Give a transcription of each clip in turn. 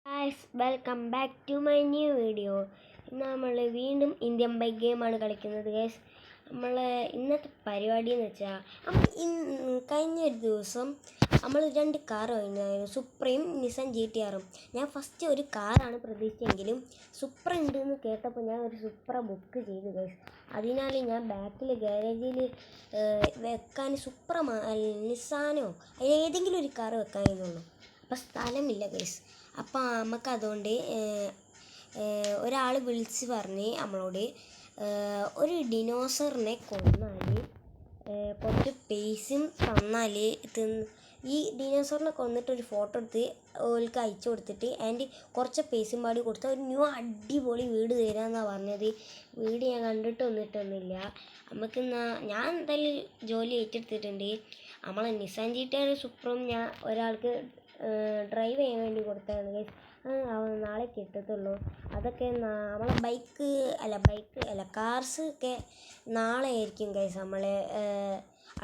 Guys welcome back to my new video. ഇന്ന് നമ്മൾ വീണ്ടും ഇന്ത്യൻ ബൈക്ക് ഗെയിമാണ് കളിക്കുന്നത്. ഗൈസ് നമ്മൾ ഇന്നത്തെ പരിപാടി എന്ന് വെച്ചാൽ കഴിഞ്ഞൊരു ദിവസം നമ്മൾ 2 കാർ വാങ്ങിയിരുന്നു, സുപ്രീം നിസാൻ GT-R. ഞാൻ ഫസ്റ്റ് ഒരു കാറാണ് പ്രതീക്ഷിച്ചെങ്കിലും സുപ്ര ഉണ്ടെന്ന് കേട്ടപ്പോൾ ഞാൻ ഒരു സുപ്ര ബുക്ക് ചെയ്തു ഗൈസ്. അതിനാൽ ഞാൻ ബാക്കിൽ ഗാരേജിൽ വെക്കാൻ സുപ്ര നിസാനോ ഏതെങ്കിലും ഒരു കാർ വെക്കാനുള്ളൂ. അപ്പോൾ സ്ഥലമില്ല ഗൈസ്. അപ്പോൾ നമുക്ക് അതുകൊണ്ട് ഒരാൾ വിളിച്ച് പറഞ്ഞ് നമ്മളോട് ഒരു ഡിനോസറിനെ കൊന്നാൽ കുറച്ച് പൈസയും തന്നാൽ ഈ ഡിനോസറിനെ കൊന്നിട്ടൊരു ഫോട്ടോ എടുത്ത് ഓൾക്ക് അയച്ചു കൊടുത്തിട്ട് അതിൻ്റെ കുറച്ച് പൈസയും പാടി കൊടുത്താൽ ഒരു ന്യൂ അടിപൊളി വീട് തരാമെന്നാണ് പറഞ്ഞത്. വീട് ഞാൻ കണ്ടിട്ടൊന്നിട്ടൊന്നുമില്ല. നമുക്ക് ഞാൻ എന്തായാലും ജോലി ഏറ്റെടുത്തിട്ടുണ്ട്. നമ്മളെ നിസാൻ GT-R സുപ്രം ഞാൻ ഒരാൾക്ക് ഡ്രൈവ് ചെയ്യാൻ വേണ്ടി കൊടുത്തതാണ് ഗൈസ്. നാളെ കിട്ടത്തുള്ളൂ. അതൊക്കെ നമ്മളെ ബൈക്ക് അല്ല കാർസ് ഒക്കെ നാളെ ആയിരിക്കും ഗൈസ്. നമ്മളെ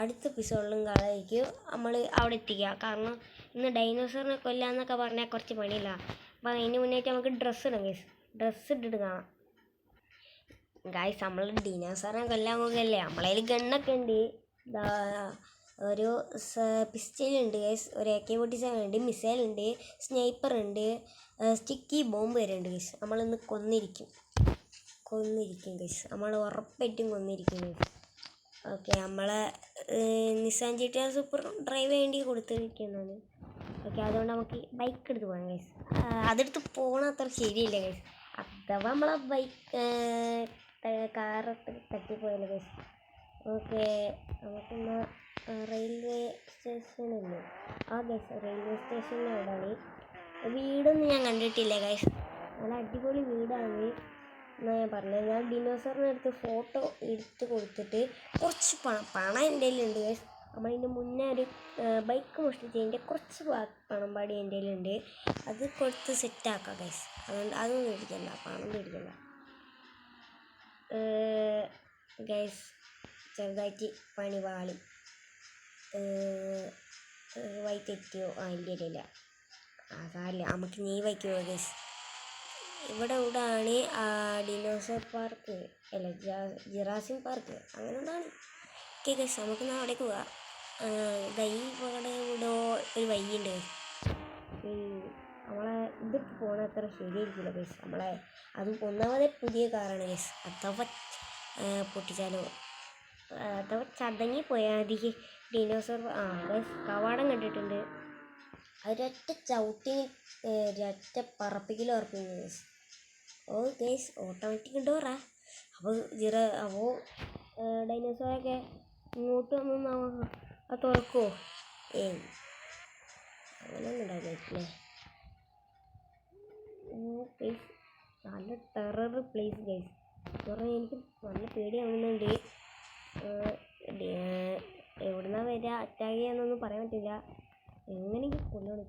അടുത്ത എപ്പിസോഡിലും കാളായിരിക്കും നമ്മൾ അവിടെ എത്തിക്കുക. കാരണം ഇന്ന് ഡൈനോസറിനെ കൊല്ലാന്നൊക്കെ പറഞ്ഞാൽ കുറച്ച് പണിയില്ല. അപ്പം അതിന് മുന്നേറ്റ് നമുക്ക് ഡ്രസ്സ് ഇടാം ഗൈസ്. ഡ്രസ്സ് ഇട്ടിട്ട് കാണാം ഗൈസ്. നമ്മൾ ഡിനോസറിനെ കൊല്ലാൻ പോകുകയല്ലേ. നമ്മളതിൽ ഗണ്ണൊക്കെ ഉണ്ട്. ഒരു പിസ്റ്റലുണ്ട് ഗൈസ്, ഒരു AK-47 ഉണ്ട്, മിസൈലുണ്ട്, സ്നൈപ്പർ ഉണ്ട്, സ്റ്റിക്കി ബോംബ് വരെ ഉണ്ട് ഗൈസ്. നമ്മളിന്ന് കൊന്നിരിക്കും ഗൈസ്. നമ്മൾ ഉറപ്പായിട്ടും കൊന്നിരിക്കും ഗൈസ്. ഓക്കെ, നമ്മളെ നിസാൻ GT-R സൂപ്പർ ഡ്രൈവ് വേണ്ടി കൊടുത്തിരിക്കുന്നതാണ്. ഓക്കെ, അതുകൊണ്ട് നമുക്ക് ബൈക്ക് എടുത്ത് പോകാം ഗൈസ്. അതെടുത്ത് പോകണ അത്ര ശരിയില്ല ഗൈസ്. അഥവാ നമ്മളെ ബൈക്ക് കാറൊക്കെ തട്ടിപ്പോയല്ലോ ഗൈസ്. ഓക്കെ, നമുക്കിന്ന് റെയിൽവേ സ്റ്റേഷനില്ലേ ഗൈസ്. റെയിൽവേ സ്റ്റേഷനിൽ അവിടെയാണ്. വീടൊന്നും ഞാൻ കണ്ടിട്ടില്ല ഗൈസ്. നല്ല അടിപൊളി വീടാണ് എന്നാണ് ഞാൻ പറഞ്ഞത്. ഞാൻ ഡിനോസറിൻ്റെ അടുത്ത് ഫോട്ടോ എടുത്ത് കൊടുത്തിട്ട് കുറച്ച് പണം എൻ്റെ കയ്യിലുണ്ട് ഗൈസ്. നമ്മളതിൻ്റെ മുന്നേ ഒരു ബൈക്ക് മോഷ്ടിച്ചതിൻ്റെ കുറച്ച് പണം പാടി എൻ്റെ കയ്യിലുണ്ട്. അത് കൊടുത്ത് സെറ്റാക്കാം ഗൈസ്. അതുകൊണ്ട് അതൊന്നും മേടിക്കണ്ട, പണം മേടിക്കണ്ട ഗൈസ്. ചെറുതായിട്ട് പണി പാളി വൈക്ക് എത്തിയോ? എൻ്റെ ഇല്ല. സാരില്ല, നമുക്ക് നീ വൈക്ക് പോവാം ഗൈസ്. ഇവിടെ ഡിനോസർ പാർക്ക് അല്ല ജിറാസിക് പാർക്ക് അങ്ങനെ എന്താണ്. ഓക്കെ ഗൈസ്, നമുക്ക് അവിടേക്ക് പോവാം. ഇവിടെ ഒരു വഴിയുണ്ട് ഗൈസ്. നമ്മളെ ഇതിട്ട് പോകണ അത്ര ശരിയായിരിക്കില്ല ഗൈസ്. നമ്മളെ അതും ഒന്നാമതേ പുതിയ കാറാണ് ഗൈസ്. അഥവാ പൊട്ടിച്ചാലോ, അഥവാ ചതങ്ങി പോയാൽ മതി. ഡിനോസർ ഗൈസ് കവാടം കണ്ടിട്ടുണ്ട്. ഒരൊറ്റ ചവിട്ടിന് ഒരൊറ്റ പറപ്പിക്കലും ഉറപ്പിക്കുന്നു ഗൈസ്. Guys automatic ഡോറാ. അപ്പോൾ ഡൈനോസറൊക്കെ ഇങ്ങോട്ട് വന്ന് അത് തുറക്കുമോ? അങ്ങനെയൊന്നും ഉണ്ടാവില്ലേ. ഗൈസ് നല്ല ടെറർ പ്ലേസ് ഗൈസ്. പറഞ്ഞാൽ എനിക്ക് നല്ല പേടിയാവുന്നുണ്ട്. എവിടുന്നാ വരിക, അറ്റാക്ക് ചെയ്യാന്നൊന്നും പറയാൻ പറ്റില്ല. എങ്ങനെയെങ്കിലും കൊല്ലണം.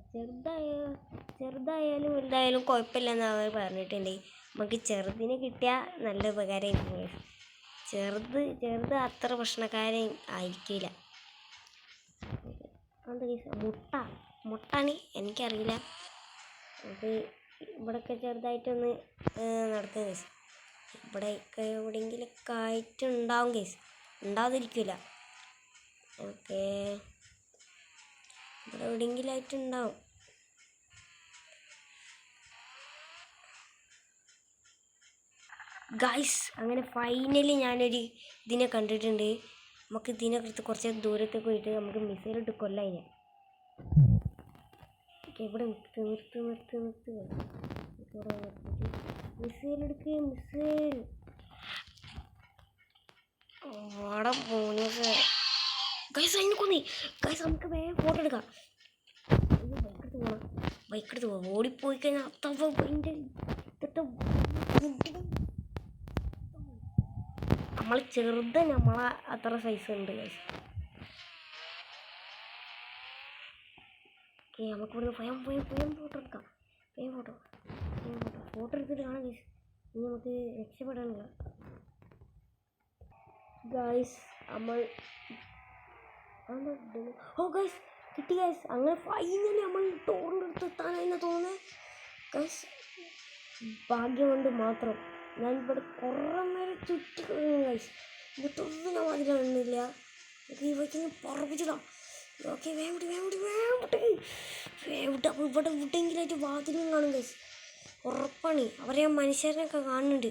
ചെറുതായാലും വലുതായാലും കുഴപ്പമില്ലെന്ന് അവർ പറഞ്ഞിട്ടുണ്ട്. നമുക്ക് ചെറുതിനെ കിട്ടിയാൽ നല്ല ഉപകാരമായിരിക്കും. ചെറുത് അത്ര പ്രശ്നക്കാരൻ ആയിരിക്കില്ല. എന്താ മുട്ടാണ് എനിക്കറിയില്ല. അത് ഇവിടെയൊക്കെ ചെറുതായിട്ടൊന്ന് നടക്കും കേസ്. ഇവിടെയൊക്കെ എവിടെയെങ്കിലൊക്കെ ആയിട്ടുണ്ടാവും കേസ്, ഉണ്ടാവാതിരിക്കില്ല. ഓക്കെ, ഇവിടെ എവിടെയെങ്കിലും ആയിട്ടുണ്ടാവും. ഗൈസ് അങ്ങനെ ഫൈനലി ഞാനൊരു ഇതിനെ കണ്ടിട്ടുണ്ട്. നമുക്ക് ഇതിനെ കുറിച്ച് കുറച്ച് ദൂരത്തേക്ക് പോയിട്ട് നമുക്ക് മിസൈലിട്ട് കൊല്ലാം അതിനെ. ഇവിടെ നിർത്ത് മിസൈലെടുക്കുക. മിസൈൽ അവിടെ പോണു ഗൈസ്. അതിനെ കൊന്നി ഗൈസ്. നമുക്ക് വേഗം ഫോട്ടോ എടുക്കാം. ബൈക്കെടുത്ത് പോവാം. ഓടിപ്പോയി കഴിഞ്ഞാൽ നമ്മൾ ചെറുത് നമ്മളെ അത്ര സൈസ് ഉണ്ട് ഗൈസ്. ഓക്കെ, നമുക്ക് ഇവിടുന്ന് ഭയം ഫോട്ടോ എടുക്കാം. ഫോട്ടോ എടുത്തിട്ട് കാണാം ഗൈസ്. ഇനി നമുക്ക് രക്ഷപ്പെടാനുള്ള ഗൈസ്. നമ്മൾ ഗൈസ് കിട്ടി ഗൈസ്. അങ്ങനെ ഫൈനലി നമ്മൾ ടോറിൻ്റെ അടുത്ത് എത്താനായിരുന്നു തോന്നുന്നത് ഗൈസ് ഭാഗ്യം കൊണ്ട് മാത്രം ഞാൻ ഇവിടെ കുറേ നേരം ചുറ്റി ഗൈസ്, എന്നിട്ടൊന്നും ഞാൻ വാതിൽ കാണുന്നില്ല. ഈ വയ്ക്കുന്ന പറപ്പിച്ചിടാം. ഓക്കെ വേവിട്ട് അപ്പോൾ ഇവിടെ എവിടെയെങ്കിലായിട്ട് വാതിലും കാണും ഗൈസ്, ഉറപ്പാണ്. അവരെ മനുഷ്യരനൊക്കെ കാണുന്നുണ്ട്.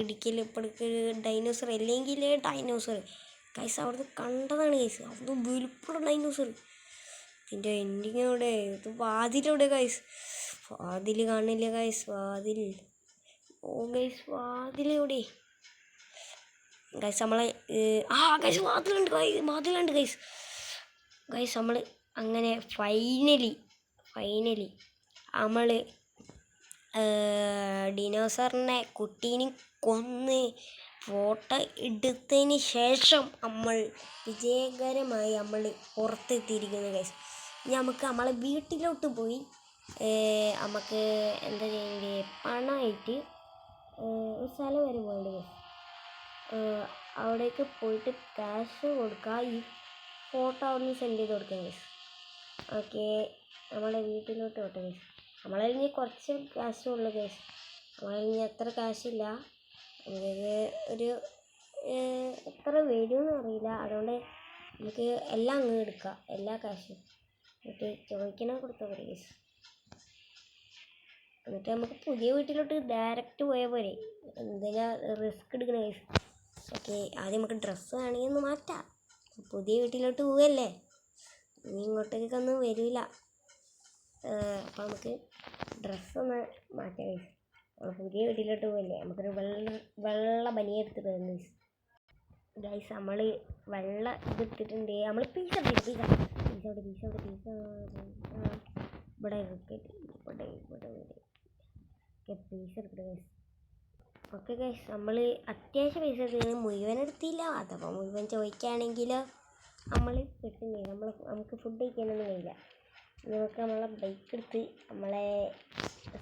ഇടിക്കല് ഇപ്പോഴേക്ക് ഡൈനോസർ അല്ലെങ്കിൽ ഡൈനോസർ ഗൈസ് അവിടുന്ന് കണ്ടതാണ് ഗൈസ്, അവിടുന്ന് വലുപ്പുള്ള ഡൈനോസർ. ഇതിൻ്റെ എൻഡിങ് എവിടെ? ഇത് വാതിലെവിടെ ഗൈസ്? വാതിൽ കാണില്ല ഗൈസ്, വാതിൽ. ഓ ഗൈസ് വാതിലെവിടെ ഗൈസ്? നമ്മളെ ഗൈസ് വാതിലുണ്ട് ഗൈസ് നമ്മൾ അങ്ങനെ ഫൈനലി നമ്മൾ ഡിനോസറിനെ കുട്ടീനെ കൊന്ന് ഫോട്ടോ എടുത്തതിന് ശേഷം നമ്മൾ വിജയകരമായി നമ്മൾ പുറത്തെത്തിയിരിക്കുന്നു ഗൈസ്. ഇനി നമുക്ക് നമ്മളെ വീട്ടിലോട്ട് പോയി നമുക്ക് എന്താ ചെയ്യേണ്ടത്, പണമായിട്ട് ഒരു സ്ഥലം വരെ പോകേണ്ടത് ഗൈസ്. അവിടേക്ക് പോയിട്ട് ക്യാഷ് കൊടുക്കുക, ഈ ഫോട്ടോ അവിടെ നിന്ന് സെൻഡ് ചെയ്ത് കൊടുക്കുക ഗൈസ്. ഓക്കെ നമ്മളെ വീട്ടിലോട്ട് പോട്ടെ ഗൈസ്. നമ്മളതിന് കുറച്ച് ക്യാഷേ ഉള്ളൂ ഗൈസ്, നമ്മളതിന് അത്ര ക്യാഷില്ല. നമുക്ക് ഒരു എത്ര വരുമെന്ന് അറിയില്ല, അതുകൊണ്ട് നമുക്ക് എല്ലാം അങ്ങ് എടുക്കാം, എല്ലാ ക്യാഷും. എന്നിട്ട് ചോദിക്കണ കൊടുത്താൽ മതി ഗൈസ്. എന്നിട്ട് നമുക്ക് പുതിയ വീട്ടിലോട്ട് ഡയറക്റ്റ് പോയാൽ പോരെ, എന്തിനാ റിസ്ക് എടുക്കണ ഗൈസ്. ഓക്കെ ആദ്യം നമുക്ക് ഡ്രസ്സ് വേണമെങ്കിൽ ഒന്ന് മാറ്റാം, പുതിയ വീട്ടിലോട്ട് പോവല്ലേ, ഇനി ഇങ്ങോട്ടേക്കൊന്നും വരില്ല. അപ്പോൾ നമുക്ക് ഡ്രസ്സൊന്ന് മാറ്റാം ഗൈസ്. നമ്മൾ പുതിയ വീട്ടിലോട്ട് പോവല്ലേ, നമുക്കൊരു വെള്ള ബനിയ എടുത്തിട്ട് വന്നു ഗൈസ്. നമ്മൾ വെള്ള ഇതെടുത്തിട്ടുണ്ട്. നമ്മൾ പീസ ഇവിടെ പൈസ എടുക്കട്ടെ ഗൈസ്. ഓക്കെ ഗൈസ് നമ്മൾ അത്യാവശ്യം പൈസ എടുത്തത് മുഴുവൻ എടുത്തില്ല, അഥവാ മുഴുവൻ ചോദിക്കുകയാണെങ്കിലോ നമ്മൾ കിട്ടുന്നില്ല, നമുക്ക് ഫുഡ് കഴിക്കാനൊന്നും കഴിയില്ല. നമുക്ക് നമ്മളെ ബൈക്ക് എടുത്ത് നമ്മളെ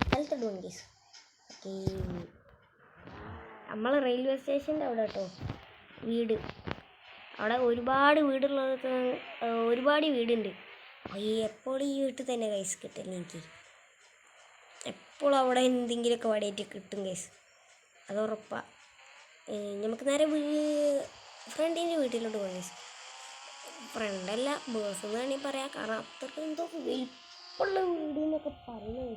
സ്ഥലത്തോട്ട് പോകും ഗൈസ്. ഓക്കെ നമ്മളെ റെയിൽവേ സ്റ്റേഷൻ്റെ അവിടെ കേട്ടോ വീട്, അവിടെ ഒരുപാട് വീടുണ്ട്. എപ്പോഴും ഈ വീട്ടിൽ തന്നെ ഗൈസ് കിട്ടില്ല, എനിക്ക് എപ്പോഴും അവിടെ എന്തെങ്കിലുമൊക്കെ വടിയായിട്ട് കിട്ടും ഗൈസ്, അത് ഉറപ്പാണ്. നമുക്ക് നേരെ ഫ്രണ്ടിൻ്റെ വീട്ടിലോട്ട് പോകാം ഗൈസ്. ഫ്രണ്ടല്ല ബേഴ്സ് എന്ന് വേണമെങ്കിൽ പറയാം, കാരണം അത്രയ്ക്ക് എന്തോ വലിപ്പമുള്ള വീട് എന്നൊക്കെ പറയുന്നത്.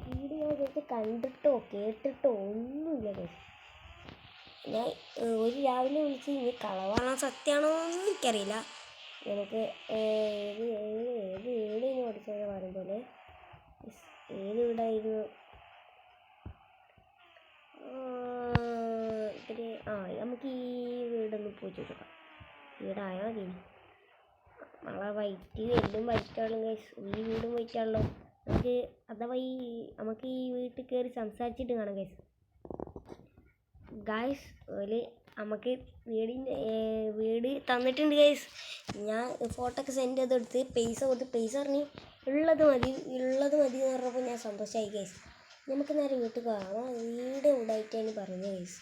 വീട് ഞാൻ ഇതൊക്കെ കണ്ടിട്ടോ കേട്ടിട്ടോ ഒന്നുമില്ല ഗൈസ്. ഞാൻ ഒരു രാവിലെ വിളിച്ച് ഇനി കളവാണോ സത്യമാണോ ഒന്നും എനിക്കറിയില്ല. നമുക്ക് ഏത് വീടിന് പഠിച്ചതെന്ന് പറയുമ്പോൾ ഏത് വീടായിരുന്നു നമുക്ക് ഈ വീടൊന്ന് പോയി ചോദിക്കാം. വീടായാൽ മതി. നമ്മളെ വൈറ്റ് എല്ലാം വൈറ്റാണല്ലോ ഗൈസ്, ഈ വീടും വൈറ്റാണല്ലോ. നമുക്ക് ഈ വീട്ടിൽ കയറി സംസാരിച്ചിട്ട് കാണാം ഗൈസ്. നമുക്ക് വീട് തന്നിട്ടുണ്ട് ഗൈസ്. ഞാൻ ഫോട്ടോ ഒക്കെ സെൻഡ് ചെയ്തെടുത്ത് പൈസ പറഞ്ഞ് ഉള്ളത് മതി എന്ന് പറഞ്ഞപ്പോൾ ഞാൻ സന്തോഷമായി ഗൈസ്. നമുക്ക് നേരെ വീട്ടിൽ കാണാം. വീട് എവിടെയായിട്ടാണ് പറഞ്ഞത് ഗൈസ്,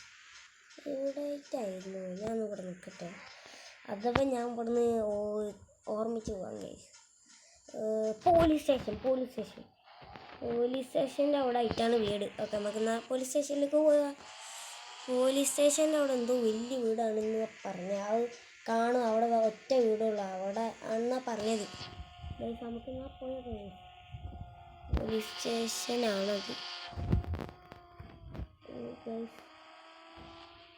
എവിടെയായിട്ടായിരുന്നു, ഞാൻ ഇവിടെ നിൽക്കട്ടെ, അഥവാ ഞാൻ ഇവിടുന്ന് ഓർമ്മിച്ച് പോകാം ഗൈസ്. പോലീസ് സ്റ്റേഷൻ്റെ അവിടെ ആയിട്ടാണ് വീട്. ഓക്കെ നമുക്ക് എന്നാൽ പോലീസ് സ്റ്റേഷനിലേക്ക് പോകാം. പോലീസ് സ്റ്റേഷൻ്റെ അവിടെ എന്തോ വലിയ വീടാണെന്ന് പറഞ്ഞത്, അത് കാണും, അവിടെ ഒറ്റ വീടുള്ള അവിടെ ആണെന്നാ പറഞ്ഞത് ഗൈസ്. നമുക്ക് എന്നാൽ പോയത് പോലീസ് സ്റ്റേഷനാണത് ഗൈസ്.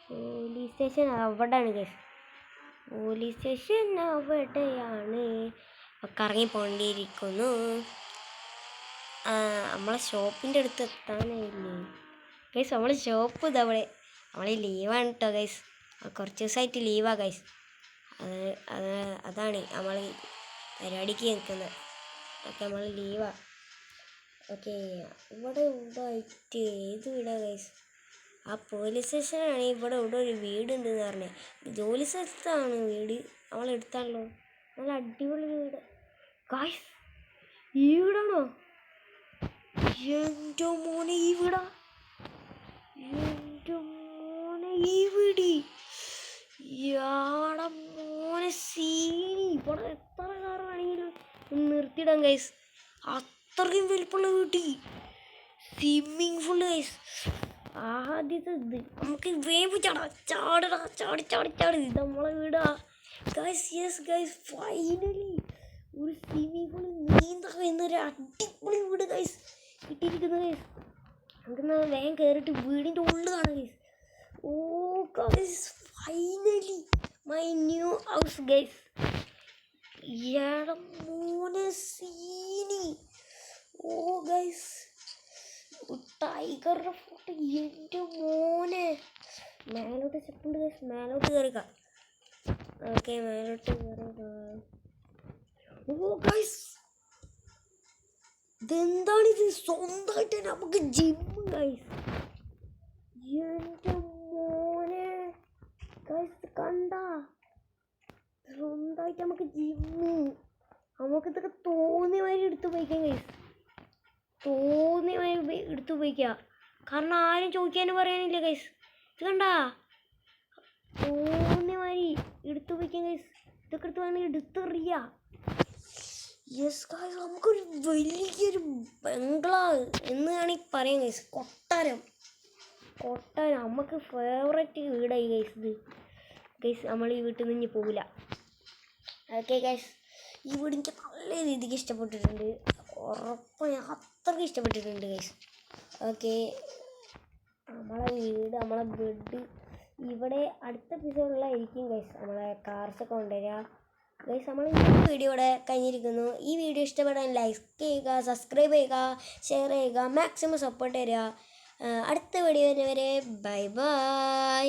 പോലീസ് സ്റ്റേഷൻ അവിടെയാണ് ഗൈസ്, പോലീസ് സ്റ്റേഷൻ അവിടെയാണ്. കറങ്ങി പോകേണ്ടിയിരിക്കുന്നു. നമ്മളെ ഷോപ്പിൻ്റെ അടുത്ത് എത്താനായില്ലേ ഗൈസ്? നമ്മളെ ഷോപ്പ് ഇതവിടെ, നമ്മൾ ലീവാണ് കേട്ടോ ഗൈസ്, കുറച്ച് ദിവസമായിട്ട് ലീവാണ് ഗൈസ്. അതാണ് നമ്മൾ പരിപാടിക്ക് നിൽക്കുന്നത്. ഓക്കെ നമ്മൾ ലീവാണ്. ഓക്കെ ഇവിടെ ആയിട്ട് ഏത് വീടാണ് ഗൈസ്? ആ പോലീസ് സ്റ്റേഷനാണ്. ഇവിടെ ഒരു വീടുണ്ടെന്ന് പറഞ്ഞത്, ജോലി സ്ഥലത്താണ് വീട്, നമ്മളെടുത്താണല്ലോ. നല്ല അടിപൊളി വീട് ഗൈസ്. ഈ വീടാണോ? എൻ്റെ മോനെ ഈ വീടാ, ഈ വീട് യാടെ മോനെ സീനി. ഇവിടെ എത്ര കാർ വേണമെങ്കിലും നിർത്തിയിടാം ഗൈസ്, അത്രയും വലിപ്പമുള്ള വീട്ടി, സ്വിമ്മിങ് പൂള് ഗൈസ്. ആദ്യത്തെ ഇത് നമുക്ക് വേവ് ചാടടാ, ചാടി ചാടി ചാടി, ഇത് നമ്മളെ വീടാ ഗൈസ്. യെസ് ഗൈസ്, ഫൈനലി ഒരു സ്വിമ്മിങ് പൂള് നീന്താൻ എന്നൊരു അടിപൊളി വീട് ഗൈസ് കിട്ടിയിരിക്കുന്നു ഗൈസ്. നമുക്കെന്നാ വേഗം കയറിയിട്ട് വീടിൻ്റെ ഉള്ളിൽ കാണാം guys. Oh guys, finally my new house guys. എടാ മോനെ സീനി. ഓ ഗൈസ്, ടൈഗറുടെ ഫോട്ടോ, എൻ്റെ മോനെ. മേലോട്ട് സ്റ്റെപ്പുണ്ട് ഗൈസ്, മേലോട്ട് കയറിക്കാം. ഓക്കെ, മേലോട്ട് കയറിക്കാം. ഓ ഗൈസ്, ഇതെന്താണിത്? സ്വന്തമായിട്ട് നമുക്ക് ജിമ്മ് ഗൈസ്. എൻ്റെ മോനെ ഗൈസ്, കണ്ട സ്വന്തമായിട്ട് നമുക്ക് ജിമ്മ്. നമുക്കിതൊക്കെ തോന്നിയ മാതിരി എടുത്തു പോയിക്കാം ഗൈസ്, തോന്നിയ മാതിരി എടുത്തു പോയിക്കാം. കാരണം ആരും ചോദിക്കാനും പറയാനില്ല ഗൈസ്. ഇത് കണ്ട, തോന്നിയ മാതിരി എടുത്തു പോയിക്കാം ഗൈസ്. ഇതൊക്കെ എടുത്ത് വേണമെങ്കിൽ എടുത്തെറിയാം. യെസ് ഗൈസ്, നമുക്കൊരു വലിയൊരു ബംഗ്ലാവ് എന്ന് വേണമെങ്കിൽ പറയാം ഗൈസ്. കൊട്ടാരം നമുക്ക് ഫേവറേറ്റ് വീടായി ഗൈസ് ഇത്. ഗൈസ്, നമ്മൾ ഈ വീട്ടിൽ നിന്ന് പോകില്ല. ഓക്കെ ഗൈസ്, ഈ വീട് എനിക്ക് നല്ല രീതിക്ക് ഇഷ്ടപ്പെട്ടിട്ടുണ്ട്. ഉറപ്പാണ്, ഞാൻ അത്രയ്ക്ക് ഇഷ്ടപ്പെട്ടിട്ടുണ്ട് ഗൈസ്. ഓക്കെ, നമ്മളെ വീട്, നമ്മളെ ബെഡ് ഇവിടെ അടുത്ത എപ്പിസോഡിലായിരിക്കും ഗൈസ്. നമ്മളെ കാർസൊക്കെ കൊണ്ടുവരിക ഗൈസ്. നമ്മൾ ഈ വീഡിയോ ഇവിടെ കഴിഞ്ഞിരിക്കുന്നു. ഈ വീഡിയോ ഇഷ്ടപ്പെടാൻ ലൈക്ക് ചെയ്യുക, സബ്സ്ക്രൈബ് ചെയ്യുക, ഷെയർ ചെയ്യുക, മാക്സിമം സപ്പോർട്ട് തരിക. അടുത്ത വീഡിയോ വരെ ബൈ ബൈ.